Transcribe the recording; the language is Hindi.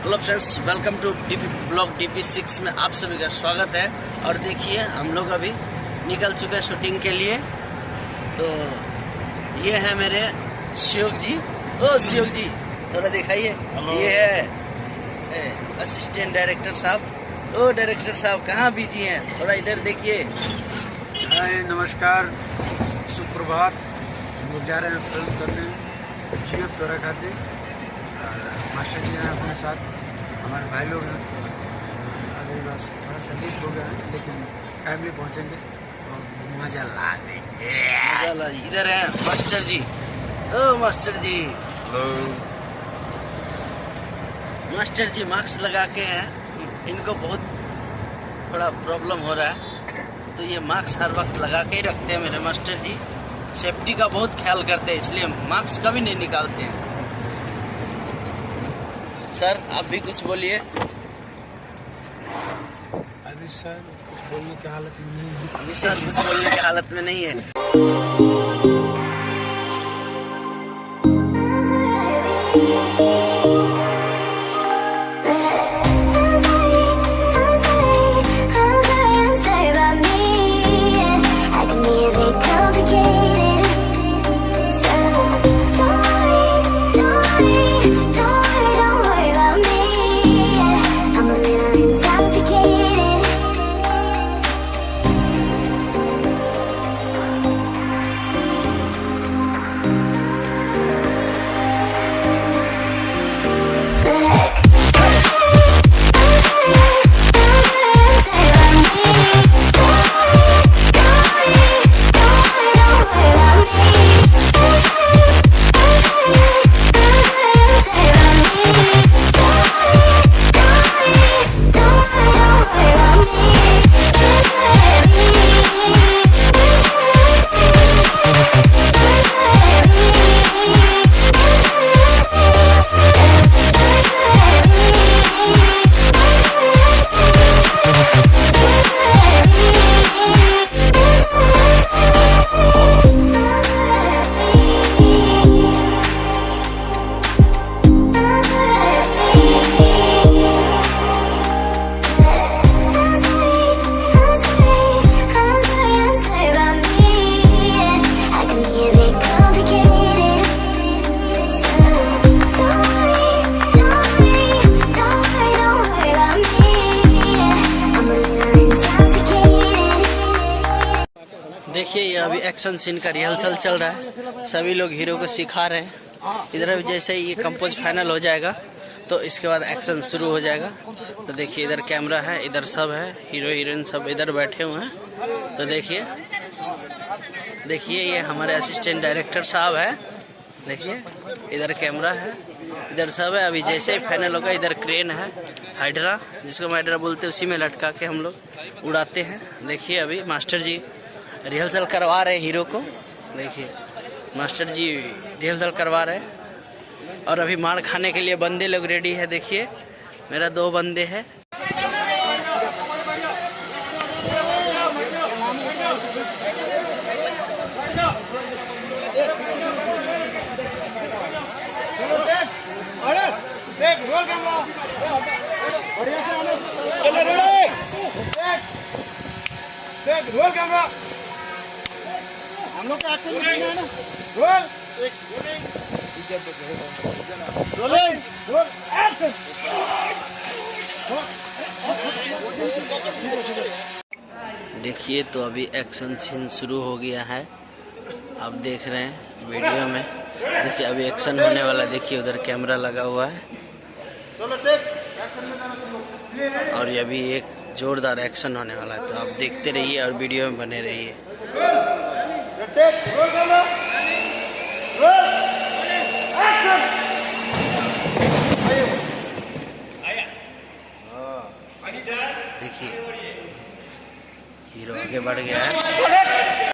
Hello friends, welcome to DP blog DP6 में आप सभी का स्वागत है। और देखिए हम लोग अभी निकल चुके हैं शूटिंग के लिए। तो ये है मेरे शिवक जी। ओ शिवक जी थोड़ा दिखाइए। ये है असिस्टेंट डायरेक्टर साहब। ओ डायरेक्टर साहब कहाँ बिजी हैं, थोड़ा इधर देखिए। हाय नमस्कार, सुप्रभात। हम लोग जा रहे हैं फिल्म करने जियो दौरा खाते और मास्टर जी हैं अपने साथ, हमारे भाई लोग हैं। अभी बस थोड़ा सा लेट हो गया है लेकिन टाइमली पहुंचेंगे और मजा ला देंगे। इधर है मास्टर जी। ओ मास्टर जी। मास्टर जी मास्क लगा के हैं, इनको बहुत थोड़ा प्रॉब्लम हो रहा है तो ये मास्क हर वक्त लगा के ही रखते हैं। मेरे मास्टर जी सेफ्टी का बहुत ख्याल करते हैं, इसलिए मास्क कभी नहीं निकालते हैं। सर आप भी कुछ बोलिए। अभी सर कुछ बोलने की हालत में नहीं है। अभी सर कुछ बोलने की हालत में नहीं है। देखिए ये अभी एक्शन सीन का रिहर्सल चल रहा है, सभी लोग हीरो को सिखा रहे हैं। इधर अभी जैसे ही ये कंपोज फाइनल हो जाएगा तो इसके बाद एक्शन शुरू हो जाएगा। तो देखिए इधर कैमरा है, इधर सब है, हीरो हीरोइन सब इधर बैठे हुए हैं। तो देखिए ये हमारे असिस्टेंट डायरेक्टर साहब है। देखिए इधर कैमरा है, इधर सब है। अभी जैसे ही फाइनल होगा इधर क्रेन है, हाइड्रा जिसको हम हाइड्रा बोलते हैं, उसी में लटका के हम लोग उड़ाते हैं। देखिए अभी मास्टर जी रिहर्सल करवा रहे हैं हीरो को। देखिए मास्टर जी रिहर्सल करवा रहे हैं और अभी मार खाने के लिए बंदे लोग रेडी है। देखिए मेरा 2 बंदे हैं। रोल कैमरा, हम लोग का एक्शन है ना। Role rolling roll action. देखिए तो अभी एक्शन सीन शुरू हो गया है, आप देख रहे हैं वीडियो में। जैसे अभी एक्शन होने वाला, देखिए उधर कैमरा लगा हुआ है और ये अभी एक जोरदार एक्शन होने वाला है। तो आप देखते रहिए और वीडियो में बने रहिए। देखिए हीरो आगे बढ़ गया है।